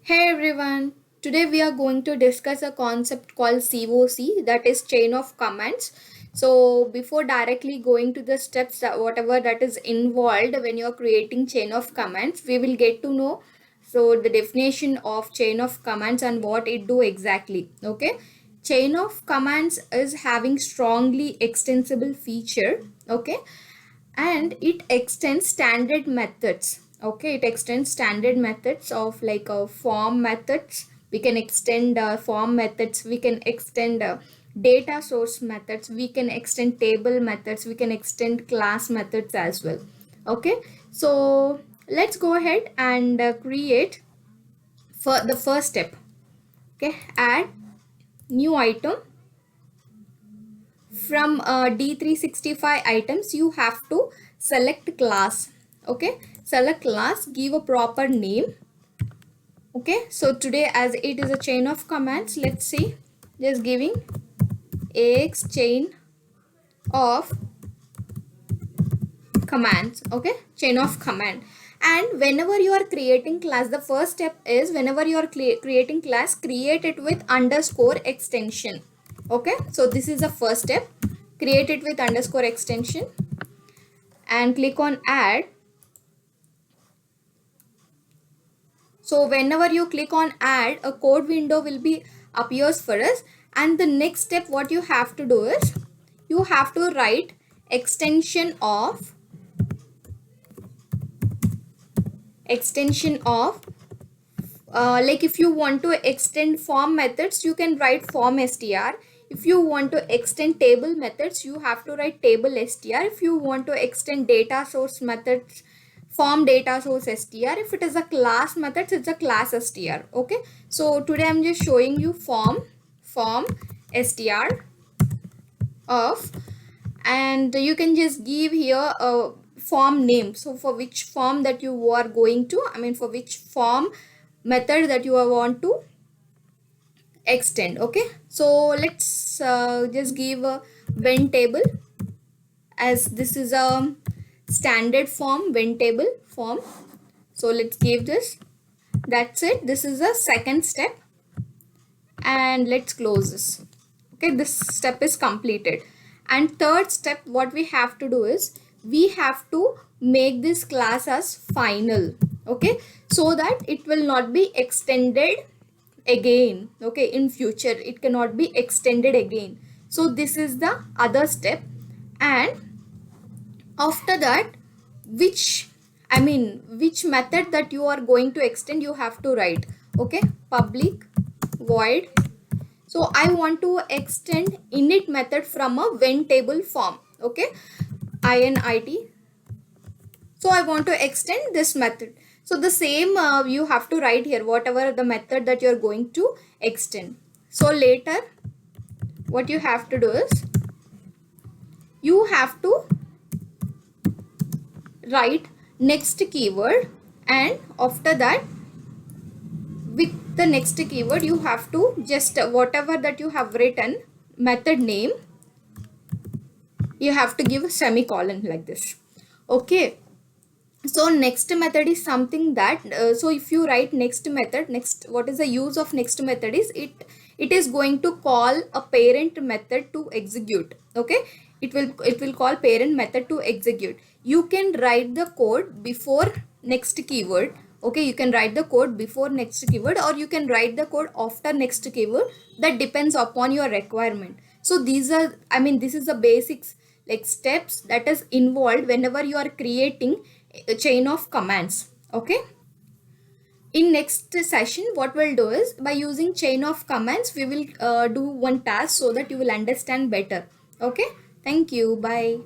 Hey everyone, today we are going to discuss a concept called CoC, that is chain of commands. So before directly going to the steps that whatever that is involved when you are creating chain of commands, we will get to know the definition of chain of commands and what it do exactly. Okay, chain of commands is having strongly extensible feature. Okay, and it extends standard methods. Okay, it extends standard methods of like form methods. We can extend form methods, we can extend data source methods, we can extend table methods, we can extend class methods as well. Okay, so let's go ahead and create for the first step. Okay, add new item. From D365 items, you have to select class. Okay, select class, give a proper name. Okay, so today as it is a chain of commands, let's see, just giving AX chain of commands. Okay, chain of command. And whenever you are creating class, the first step is whenever you are creating class, create it with underscore extension. Okay, so this is the first step, create it with underscore extension and click on add. So whenever you click on add, a code window will be appears for us, and the next step what you have to do is you have to write extension of like if you want to extend form methods, you can write form str. If you want to extend table methods, you have to write table str. If you want to extend data source methods, form data source str. If it is a class methods, it's a class str. Okay, so today I'm just showing you form str of, and you can just give here a form name. So for which form that you are going to, for which form method that you want to extend. Okay, so let's just give a when table, as this is a standard form, when table form. So let's give this. That's it, this is the second step, and let's close this. Okay, this step is completed. And third step what we have to do is we have to make this class as final. Okay, so that it will not be extended again. Okay, in future it cannot be extended again. So this is the other step. And after that, which method that you are going to extend, you have to write. Okay, public void. So I want to extend init method from a when table form. Okay, init. So I want to extend this method. So the same you have to write here, whatever the method that you're going to extend. So later what you have to do is you have to write next keyword, and after that with the next keyword you have to just whatever that you have written method name, you have to give a semicolon like this. Okay, so next method is something that so if you write next method, next, what is the use of next method is it is going to call a parent method to execute. Okay, it will call parent method to execute. You can write the code before next keyword. Okay, you can write the code before next keyword, or you can write the code after next keyword. That depends upon your requirement. So these are, this is the basics, like steps that is involved whenever you are creating a chain of commands. Okay, in next session what we'll do is by using chain of commands we will do one task so that you will understand better. Okay, thank you, bye.